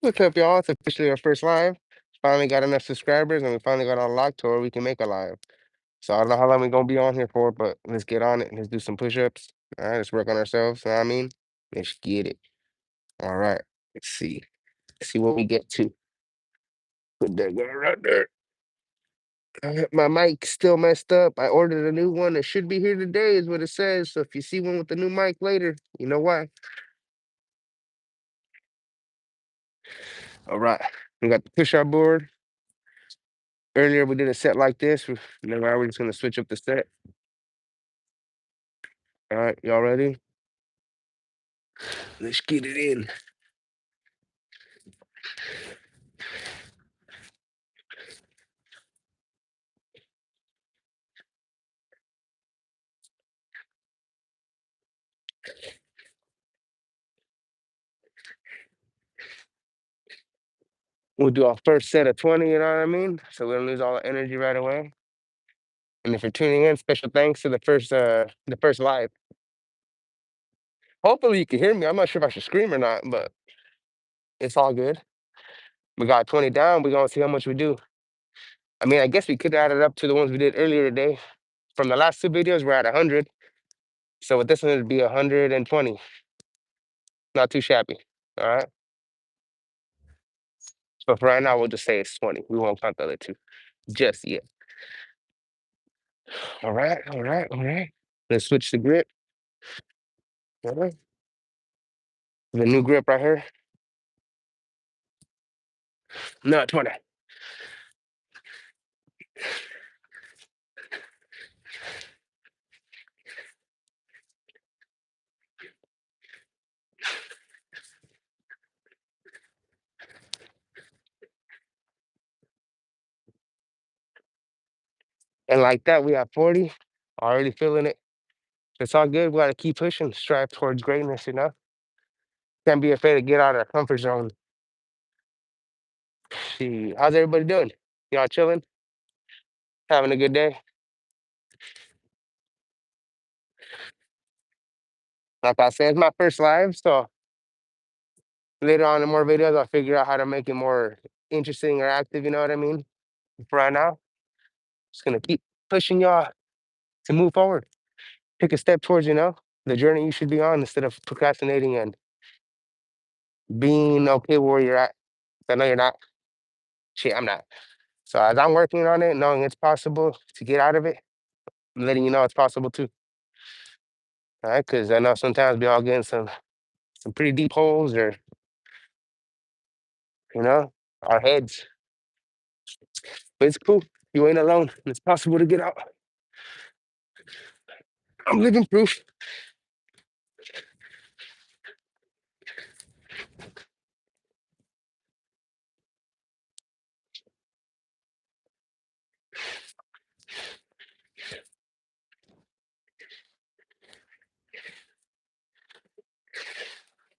What's up, y'all? It's officially our first live. Finally got enough subscribers and we finally got unlocked to where we can make a live. So I don't know how long we're gonna be on here for, but let's get on it. Let's do some push-ups. All right, let's work on ourselves. You know what I mean? Let's get it. All right. Let's see. Let's see what we get to. Put that guy right there. My mic's still messed up. I ordered a new one. It should be here today, is what it says. So if you see one with the new mic later, you know why. All right. We got the push-up board. Earlier we did a set like this. And then now we're just gonna switch up the set. All right, y'all ready? Let's get it in. We'll do our first set of 20, you know what I mean? So we don't lose all the energy right away. And if you're tuning in, special thanks to the first live. Hopefully you can hear me. I'm not sure if I should scream or not, but it's all good. We got 20 down. We're gonna see how much we do. I mean, I guess we could add it up to the ones we did earlier today. From the last two videos, we're at 100. So with this one, it'd be 120. Not too shabby. All right. But for right now, we'll just say it's 20. We won't count the other two just yet. All right, all right, all right. Let's switch the grip. All right. The new grip right here. No, 20. And like that, we have 40. Already feeling it. It's all good. We got to keep pushing, strive towards greatness, you know? Can't be afraid to get out of our comfort zone. See, how's everybody doing? Y'all chilling? Having a good day? Like I said, it's my first live, so later on in more videos, I'll figure out how to make it more interesting or active, you know what I mean? For right now, just gonna keep pushing y'all to move forward. Take a step towards, the journey you should be on instead of procrastinating and being okay where you're at. I know you're not. Shit, I'm not. So as I'm working on it, knowing it's possible to get out of it, I'm letting you know it's possible too. All right, because I know sometimes we all get in some pretty deep holes or our heads. But it's cool. You ain't alone. It's possible to get out. I'm living proof.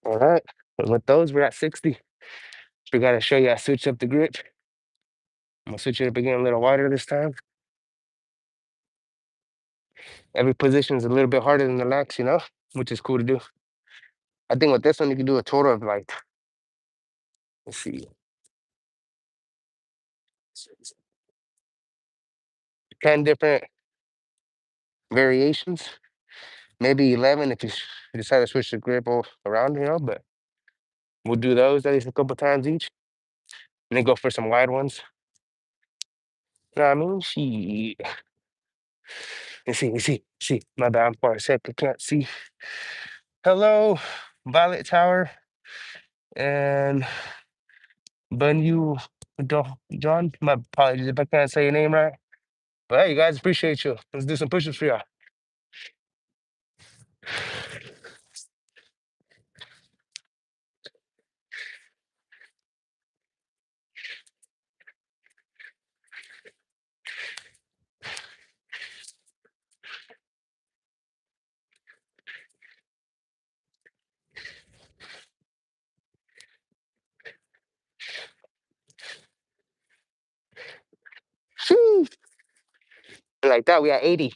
All right. But with those, we're at 60. We gotta show you I switch up the grip. I'm gonna switch it up again a little wider this time. Every position is a little bit harder than the next, which is cool to do. I think with this one you can do a total of like, let's see, 10 different variations, maybe 11 if you decide to switch the grip around, but we'll do those at least a couple times each, and then go for some wide ones. You know what I mean? See. My bad, I'm far sick. I can't see. Hello, Violet Tower and Bunyu John. My apologies if I can't say your name right. But hey, you guys, appreciate you. Let's do some push-ups for y'all. Shoo. Like that, we at 80.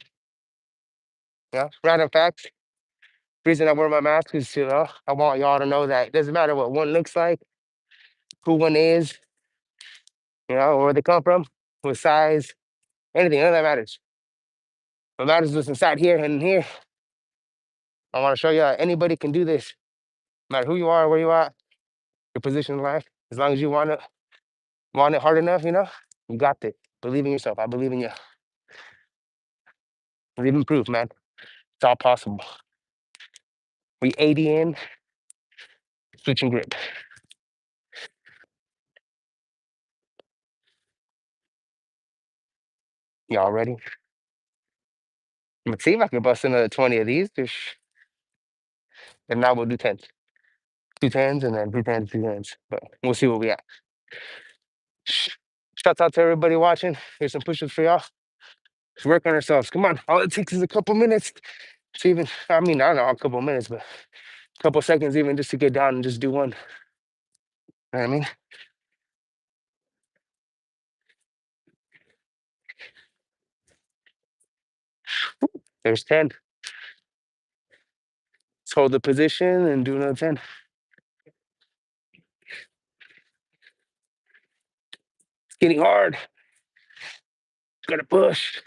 Yeah, random facts. Reason I wear my mask is, I want y'all to know that it doesn't matter what one looks like. who one is, where they come from, what size, anything, none of that matters. What matters is what's inside here and here. I want to show you that anybody can do this, no matter who you are, where you are, your position in life. As long as you want it hard enough, you got it. Believe in yourself. I believe in you. Believe in proof, man. It's all possible. We 80 in, switching grip. Y'all ready? Let's see if I can bust another 20 of these. And now we'll do 10s. Two tens and then two tens, two tens. But we'll see what we got. Shouts out to everybody watching. Here's some push-ups for y'all. Let's work on ourselves. Come on. All it takes is a couple minutes to even, I mean, I don't know, a couple minutes, but a couple seconds even just to get down and just do one. You know what I mean? There's 10. Let's hold the position and do another 10. It's getting hard. Gotta push.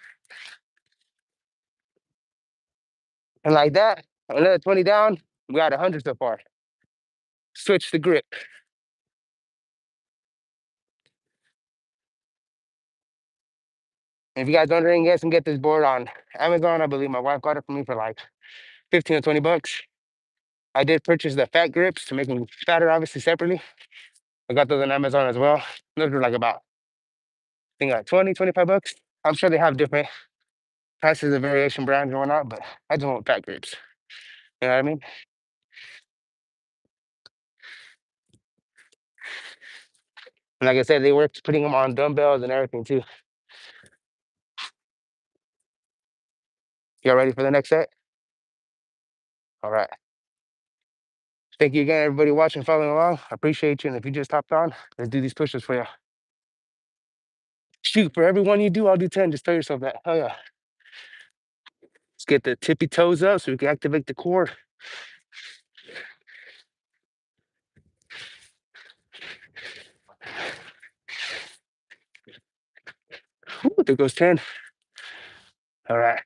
And like that, another 20 down. We got 100 so far. Switch the grip. If you guys wondering, guys can get this board on Amazon. I believe my wife got it for me for like 15 or 20 bucks. I did purchase the fat grips to make them fatter, obviously, separately. I got those on Amazon as well. Those were like about, I think like 20, 25 bucks. I'm sure they have different prices of variation brands and whatnot, but I just want fat grips. You know what I mean? And like I said, they work putting them on dumbbells and everything too. Y'all ready for the next set? All right. Thank you again, everybody watching, following along. I appreciate you. And if you just hopped on, let's do these push-ups for you. Shoot, for every one you do, I'll do 10. Just tell yourself that. Oh, yeah. Let's get the tippy toes up so we can activate the core. Ooh, there goes 10. All right.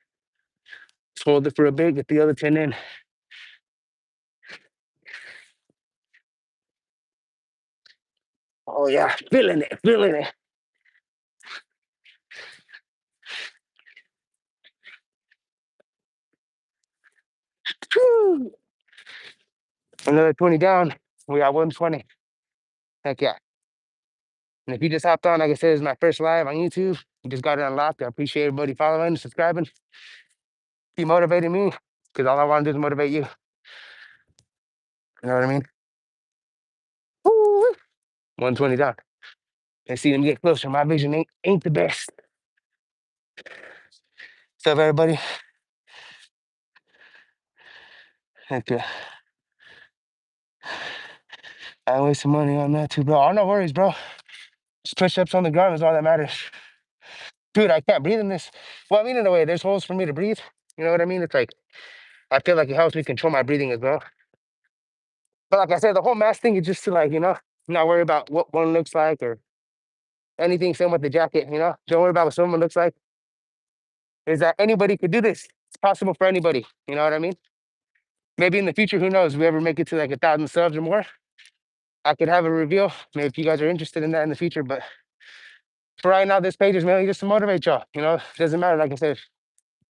Let's hold it for a bit, get the other 10 in. Oh, yeah. Feeling it, feeling it. Whew. Another 20 down. We got 120. Heck yeah. And if you just hopped on, like I said, it's my first live on YouTube. You just got it unlocked. I appreciate everybody following, subscribing. Keep motivating me, because all I want to do is motivate you. You know what I mean? Woo. 120 down. Let's see them get closer. My vision ain't the best. What's up, everybody? Heck yeah. I waste some money on that too, bro. Oh, no worries, bro. Just push-ups on the ground is all that matters. Dude, I can't breathe in this. Well, I mean, in a way, there's holes for me to breathe. You know what I mean? It's like, I feel like it helps me control my breathing as well. But like I said, the whole mask thing is just to like, not worry about what one looks like or anything, same with the jacket, Don't worry about what someone looks like. Is that anybody could do this. It's possible for anybody. You know what I mean? Maybe in the future, who knows, we ever make it to like 1,000 subs or more, I could have a reveal. Maybe if you guys are interested in that in the future, but for right now, this page is mainly just to motivate y'all. It doesn't matter, like I said,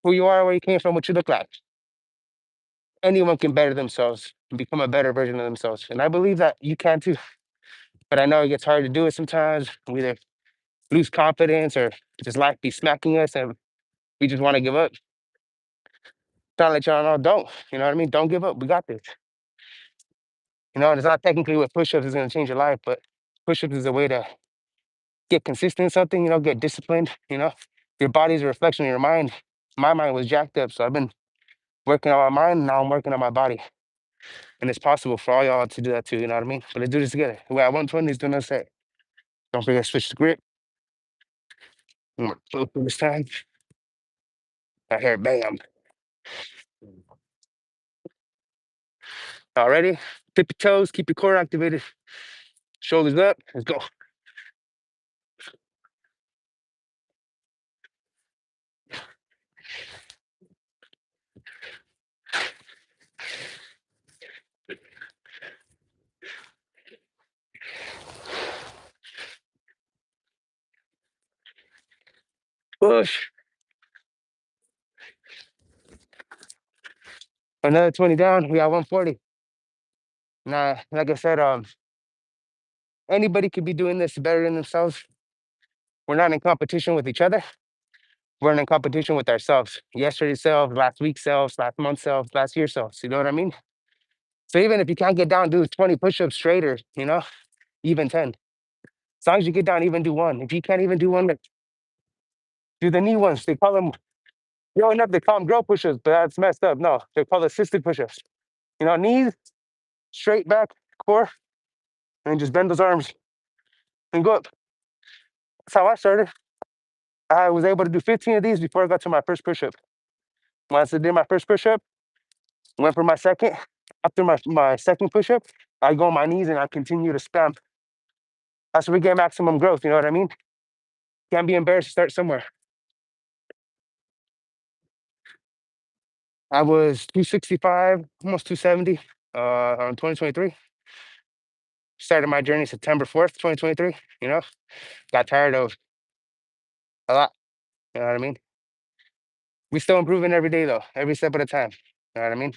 who you are, where you came from, what you look like. Anyone can better themselves and become a better version of themselves. And I believe that you can too. But I know it gets hard to do it sometimes. We either lose confidence or just life be smacking us and we just want to give up. Trying to let y'all know, don't. You know what I mean? Don't give up. We got this. And it's not technically what push-ups is going to change your life, but push-ups is a way to get consistent in something, get disciplined. Your body's a reflection of your mind. My mind was jacked up, so I've been working on my mind, now I'm working on my body. And it's possible for all y'all to do that too, you know what I mean? But let's do this together. We're at 120, let's do another set. Don't forget to switch the grip. This time. I hear bam. All ready? Tip your toes, keep your core activated. Shoulders up. Let's go. Push. Another 20 down. We got 140. Now, like I said, anybody could be doing this better than themselves. We're not in competition with each other. We're in competition with ourselves. Yesterday's selves, last week's selves, last month's selves, last year's selves. You know what I mean? So even if you can't get down, do 20 push-ups straight, or even 10. As long as you get down, even do one. If you can't even do one, like, do the knee ones. They call them growing up. They call them girl push-ups, but that's messed up. No, they're called assisted push-ups. Knees straight back, core, and just bend those arms and go up. That's how I started. I was able to do 15 of these before I got to my first push-up. Once I did my first push-up, went for my second. After my second push-up, I go on my knees and I continue to spam. That's where we get maximum growth. You know what I mean? Can't be embarrassed to start somewhere. I was 265, almost 270 on 2023. Started my journey September 4th, 2023. Got tired of a lot. You know what I mean? We still improving every day though, every step at a time. You know what I mean?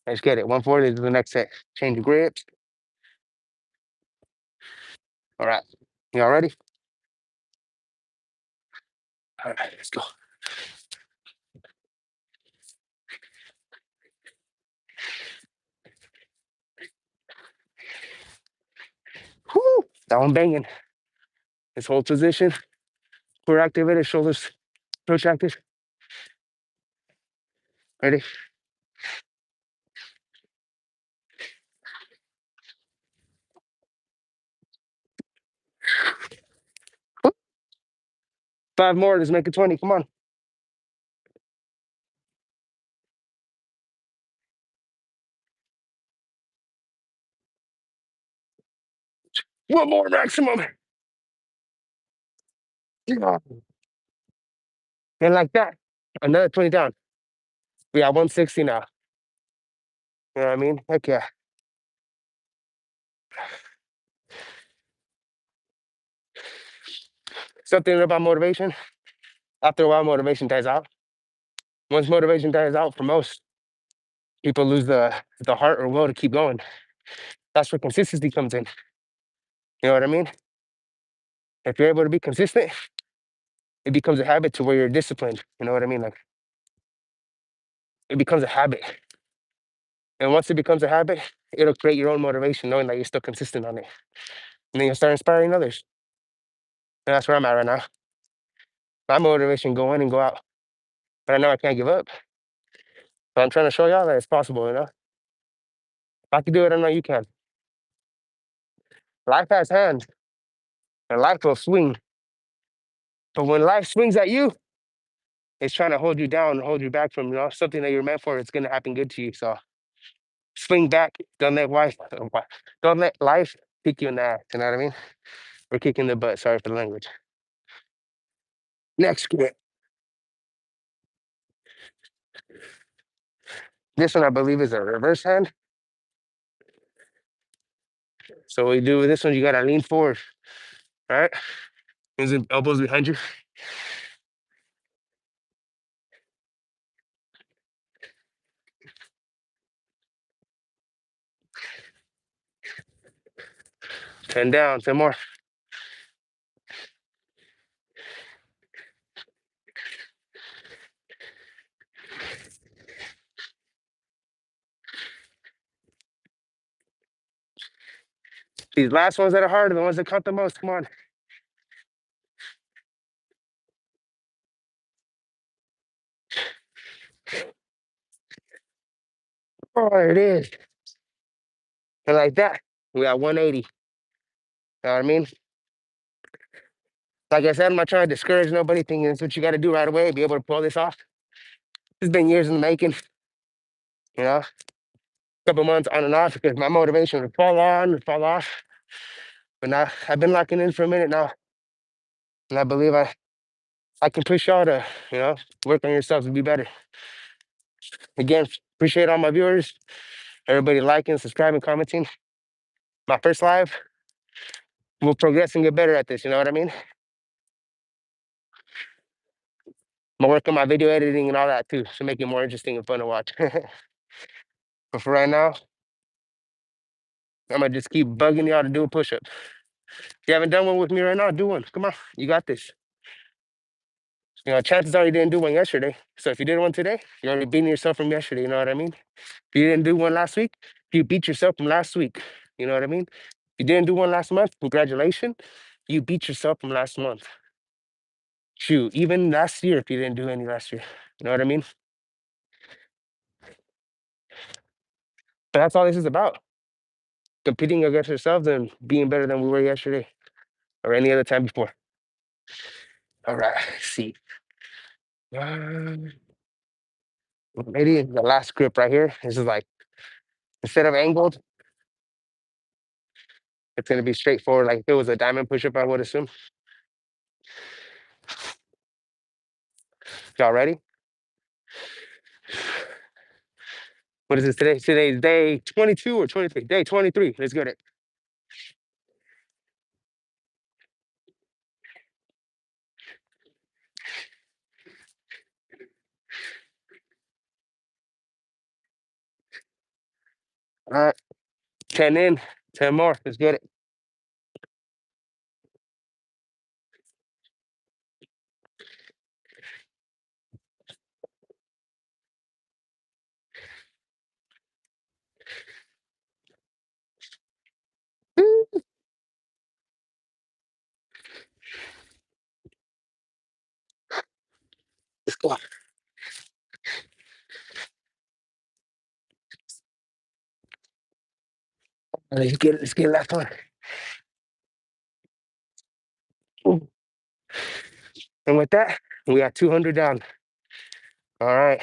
Let's get it. 140 is the next set. Change your grips. All right. Y'all ready? All right, let's go. Whoo! That one banging. This whole position. Core activated, shoulders protracted. Ready? Whoop. 5 more. Let's make it 20. Come on. One more maximum. Yeah. And like that, another 20 down. We got 160 now. You know what I mean? Heck yeah. Something about motivation. After a while, motivation dies out. Once motivation dies out for most, people lose the heart or will to keep going. That's where consistency comes in. You know what I mean? If you're able to be consistent, it becomes a habit to where you're disciplined. You know what I mean? Like, it becomes a habit. And once it becomes a habit, it'll create your own motivation, knowing that you're still consistent on it. And then you'll start inspiring others. And that's where I'm at right now. My motivation go in and go out. But I know I can't give up. But I'm trying to show y'all that it's possible. If I can do it, I know you can. Life has hands, and life will swing. But when life swings at you, it's trying to hold you down and hold you back from something that you're meant for. It's gonna happen good to you. So swing back. Don't let life kick you in the ass. You know what I mean? Or kick in the butt. Sorry for the language. Next grip. This one I believe is a reverse hand. So what you do with this one, you gotta lean forward. All right? Hands elbows behind you. Ten down, 10 more. These last ones that are hard are the ones that count the most. Come on. Oh, there it is. And like that, we got 180. You know what I mean? Like I said, I'm not trying to discourage nobody, thinking it's what you got to do right away, be able to pull this off. It's been years in the making, you know? couple months on and off because my motivation would fall on and fall off. But now I've been locking in for a minute now, and I believe I can push y'all to work on yourselves to be better. Again, appreciate all my viewers, everybody liking, subscribing, commenting. My first live, we'll progress and get better at this. You know what I mean? I'm gonna work on my video editing and all that too, to make it more interesting and fun to watch. But for right now, I'm gonna just keep bugging y'all to do a push-up. If you haven't done one with me right now, do one. Come on, you got this. Chances are you didn't do one yesterday. So if you did one today, you're already beating yourself from yesterday. You know what I mean? If you didn't do one last week, you beat yourself from last week. You know what I mean? If you didn't do one last month, congratulations. You beat yourself from last month. Shoot, even last year, if you didn't do any last year. You know what I mean? But that's all this is about. Competing against ourselves and being better than we were yesterday or any other time before. All right, let's see. Maybe the last grip right here. This is like, instead of angled, it's going to be straightforward. Like if it was a diamond push-up, I would assume. Y'all ready? What is this today? Today's day 22 or 23? Day 23. Let's get it. All right. 10 in, 10 more. Let's get it. Let's go. Let's get it. Let's get last one. Ooh. And with that, we got 200 down. All right.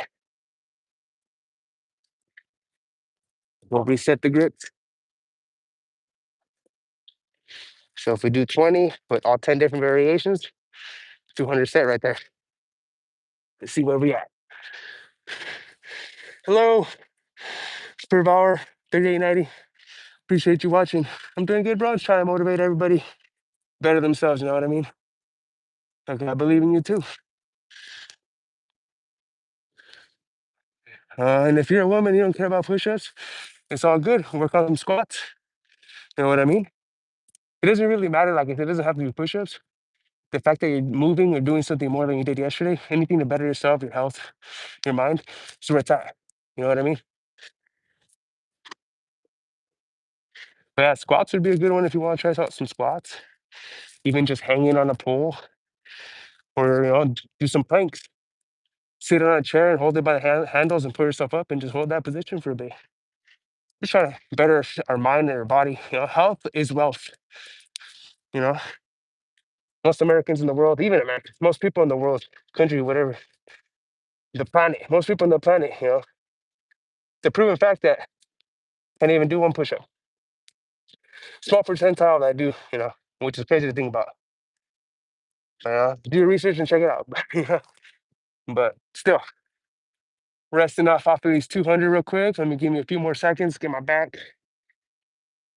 We'll reset the grips. So if we do 20 with all 10 different variations, 200 set right there. Let's see where we at. Hello, per hour, 3890. Appreciate you watching. I'm doing good, bro. Just trying to motivate everybody better themselves. You know what I mean? Okay, I believe in you too. And if you're a woman, you don't care about push-ups, it's all good. Work on some squats. You know what I mean? It doesn't really matter. Like if it doesn't have to be push-ups, the fact that you're moving or doing something more than you did yesterday, anything to better yourself, your health, your mind, is where it's at. You know what I mean? But yeah, squats would be a good one if you want to try out some squats. Even just hanging on a pole, or do some planks. Sit on a chair and hold it by the handles and pull yourself up and just hold that position for a bit. Just trying to better our mind and our body. Health is wealth. You know, most Americans in the world, even Americans, most people in the world, country, whatever, the planet, most people on the planet, the proven fact that can't even do one push-up. Small percentile that do, which is crazy to think about. Do your research and check it out. But still, resting off of these 200 real quick. Let me give me a few more seconds, get my back,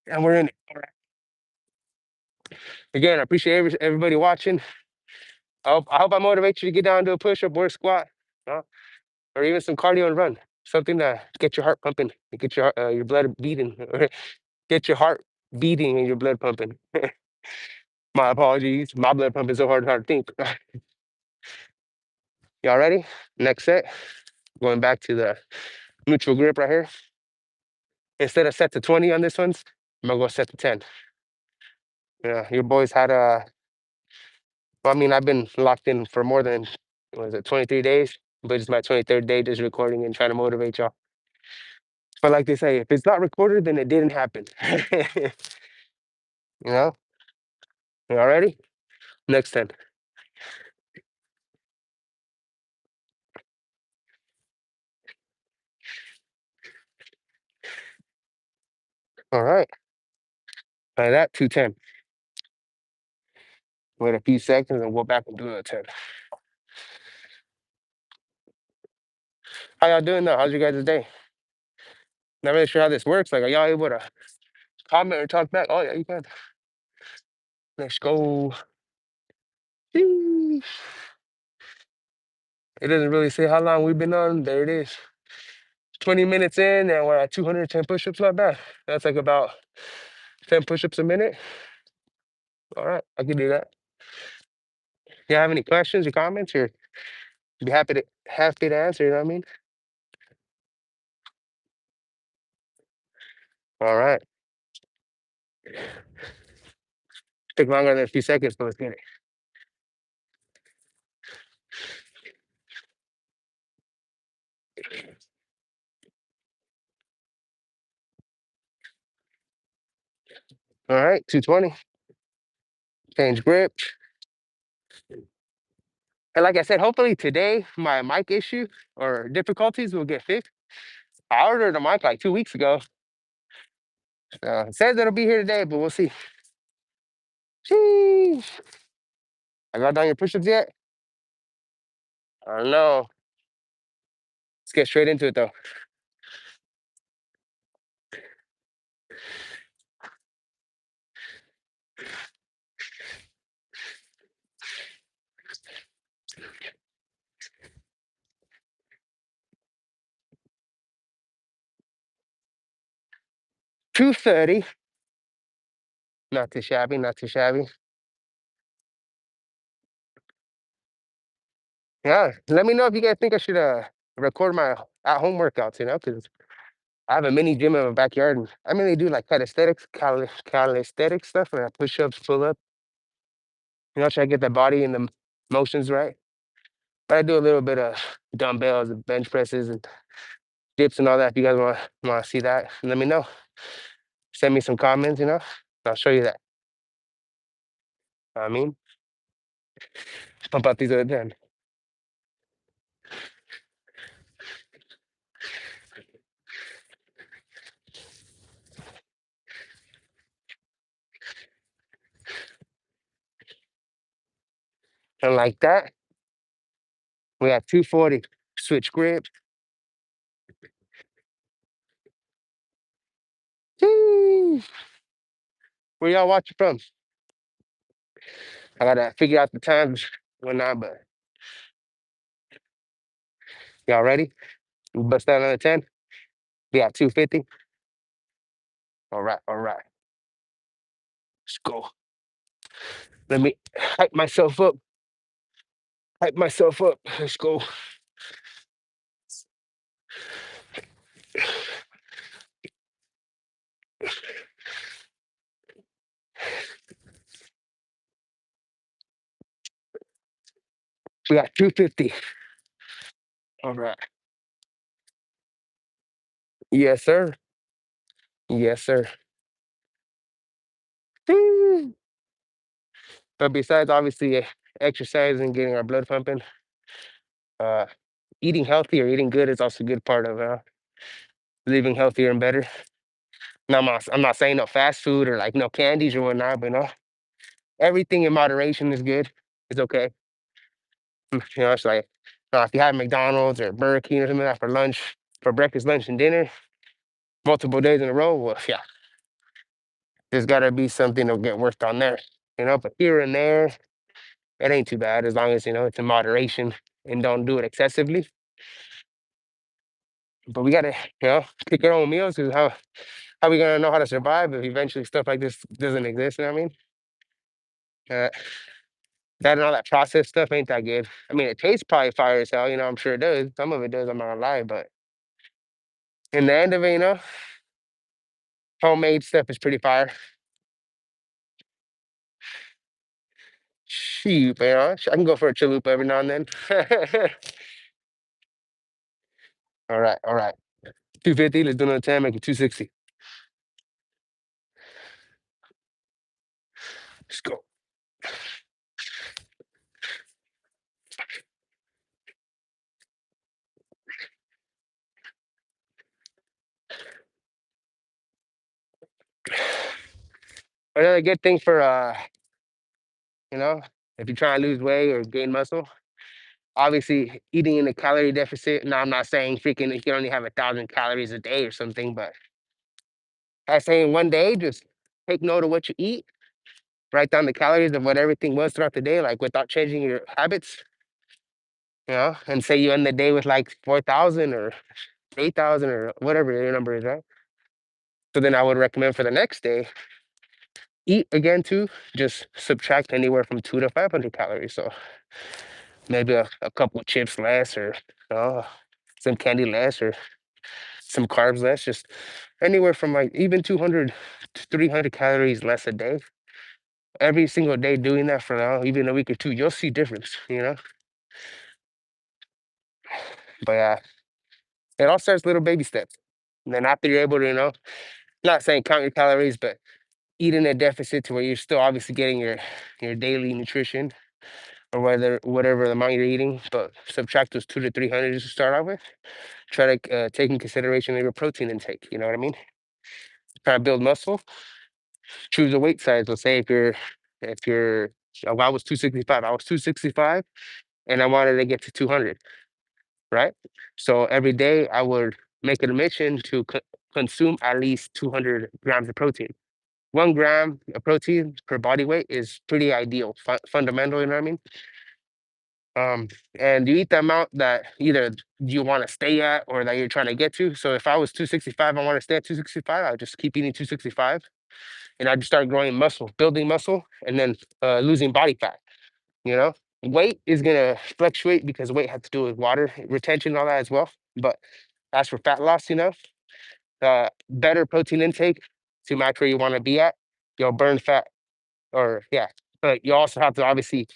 and we're in it. All right. Again, I appreciate everybody watching. I hope I motivate you to get down to a push-up or a squat, or even some cardio and run. Something to get your heart pumping, to get your blood beating, or get your heart beating and your blood pumping. My apologies. My blood pumping so hard to think. Y'all ready? Next set. Going back to the neutral grip right here. Instead of set to 20 on this one's, I'm gonna go set to 10. Yeah, your boys had well, I mean, I've been locked in for more than, 23 days, but it's my 23rd day just recording and trying to motivate y'all. But like they say, if it's not recorded, then it didn't happen. You know? Y'all ready? Next 10. All right. Try that 210. Wait a few seconds and go back and do a 10. How y'all doing though? How's your guys' day? Not really sure how this works. Like, are y'all able to comment or talk back? Oh yeah, you can. Let's go. Sheesh. It doesn't really say how long we've been on. There it is. 20 minutes in, and we're at 210 push-ups. Not bad. That's like about 10 push-ups a minute. All right, I can do that. You have any questions or comments, or be happy to answer? You know what I mean? All right. Took longer than a few seconds, but let's get it. All right, 220. Change grip. And like I said, hopefully today my mic issue or difficulties will get fixed. I ordered a mic like 2 weeks ago. It says it'll be here today, but we'll see. Sheesh. I got done your push-ups yet? I don't know. Let's get straight into it though. 230. Not too shabby, not too shabby. Yeah, let me know if you guys think I should record my at-home workouts, because I have a mini gym in my backyard, and I mainly do like calisthenics stuff, like push-ups, pull-up. Try to get the body and the motions right. But I do a little bit of dumbbells and bench presses and dips and all that. If you guys want to see that, let me know. Send me some comments, I'll show you that. I mean, pump out these other 10. And like that, we have 240. Switch grip. Woo! Where y'all watching from? I gotta figure out the times, whatnot, but y'all ready? We bust down another 10. We got 250. All right, all right. Let's go. Let me hype myself up. Hype myself up. Let's go. We got 250. All right. Yes, sir. Yes, sir. Woo! But besides obviously exercise and getting our blood pumping, uh, eating healthy or eating good is also a good part of living healthier and better. Now, I'm not saying no fast food or like no candies or whatnot, but everything in moderation is good. It's okay. It's like if you have McDonald's or Burger King or something like that for lunch, for breakfast, lunch, and dinner, multiple days in a row, well, yeah, there's got to be something to get worked on there. But here and there, it ain't too bad as long as it's in moderation and don't do it excessively. But we gotta, cook our own meals because how we gonna know how to survive if eventually stuff like this doesn't exist? You know what I mean? Uh, that and all that processed stuff ain't that good. I mean, it tastes probably fire as hell. I'm sure it does. Some of it does. I'm not gonna lie, but in the end of it, homemade stuff is pretty fire. Shoot, I can go for a chalupa every now and then. All right, all right. 250. Let's do another 10. Make it 260. Let's go. Another good thing for you know, if you're trying to lose weight or gain muscle, obviously eating in a calorie deficit. Now I'm not saying freaking you can only have 1,000 calories a day or something, but I say in one day, just take note of what you eat, write down the calories of what everything was throughout the day, like without changing your habits, and say you end the day with like 4,000 or 8,000 or whatever your number is, right? So then I would recommend for the next day, eat again too, just subtract anywhere from 2 to 500 calories. So maybe a couple of chips less or uh, some candy less or some carbs less, just anywhere from like even 200 to 300 calories less a day. Every single day doing that for now, even a week or two, you'll see difference. But it all starts little baby steps. And then after you're able to, not saying count your calories, but eat in a deficit to where you're still obviously getting your daily nutrition or whatever the amount you're eating, but subtract those 2 to 300 just to start off with. Try to take in consideration your protein intake. You know what I mean? Try to build muscle. Choose a weight size. Let's say if you're I was 265. I was 265 and I wanted to get to 200, right? So every day I would make it a mission to consume at least 200 grams of protein. 1 gram of protein per body weight is pretty ideal, fundamental. You know what I mean? Um, and you eat the amount that either you want to stay at or that you're trying to get to. So if I was 265, I want to stay at 265, I'll just keep eating 265 and I just start growing muscle, building muscle, and then losing body fat. You know, weight is gonna fluctuate because weight has to do with water retention and all that as well. But as for fat loss, better protein intake to match where you want to be at, you'll burn fat, or yeah. But you also have to obviously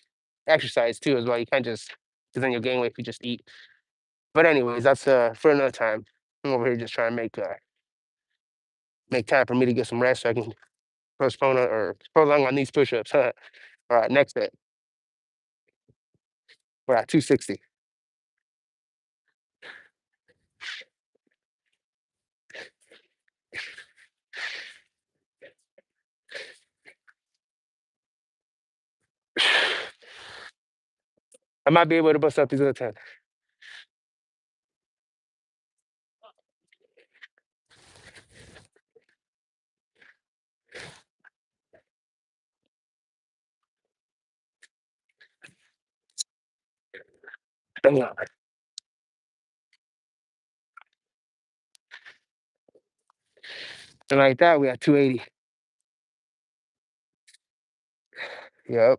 exercise too as well. You can't just because then you'll gain weight if you just eat. But anyways, that's for another time. I'm over here just trying to make time for me to get some rest so I can postpone it or prolong on these push-ups. All right, next day. We're at 260. I might be able to bust up these other 10. Damn. And like that, we at 280. Yep.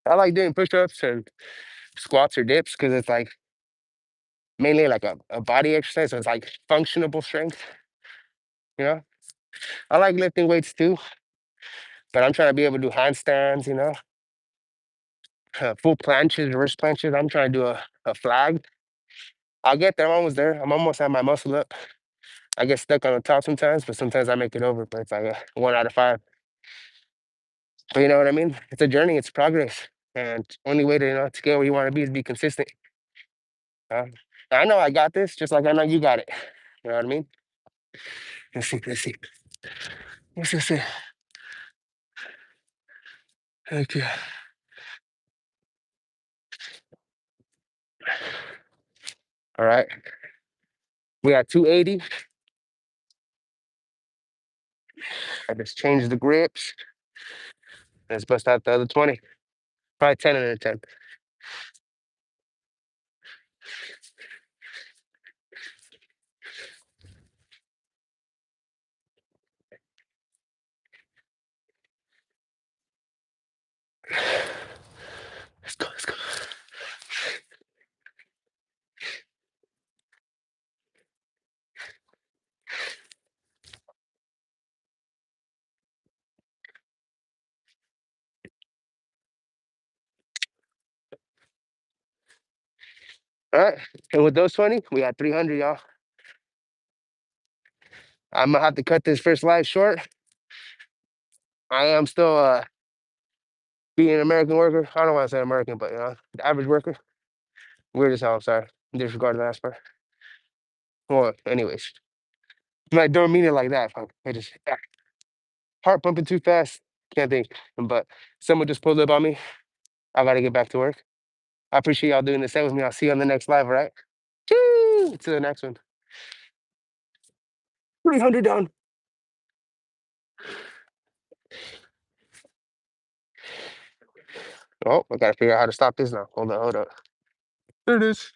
I like doing push-ups and squats or dips because it's like mainly like a body exercise. So it's like functional strength, you know? I like lifting weights too, but I'm trying to be able to do handstands, full planches, reverse planches. I'm trying to do a flag. I'll get there. I'm almost there. I'm almost at my muscle up. I get stuck on the top sometimes, but sometimes I make it over. But it's like a 1 out of 5. But you know what I mean? It's a journey. It's progress. And only way to to get where you want to be is be consistent. Uh, I know I got this, just like I know you got it. You know what I mean? Let's see. Let's see. Let's see. Okay. All right. We got 280. I just changed the grips. Let's bust out the other 20. Probably 10 and a 10. Let's go. Let's go. All right. And with those 20, we got 300, y'all. I'm gonna have to cut this first live short. I am still being an American worker. I don't want to say American, but the average worker. Weird as hell. I'm sorry. Disregard the last part. Well, anyways. Like, don't mean it like that. Fuck. I just heart pumping too fast. Can't think. But someone just pulled up on me. I gotta get back to work. I appreciate y'all doing the same with me. I'll see you on the next live, all right? Choo! To the next one. 300 down. Oh, I gotta figure out how to stop this now. Hold on, hold up. There it is.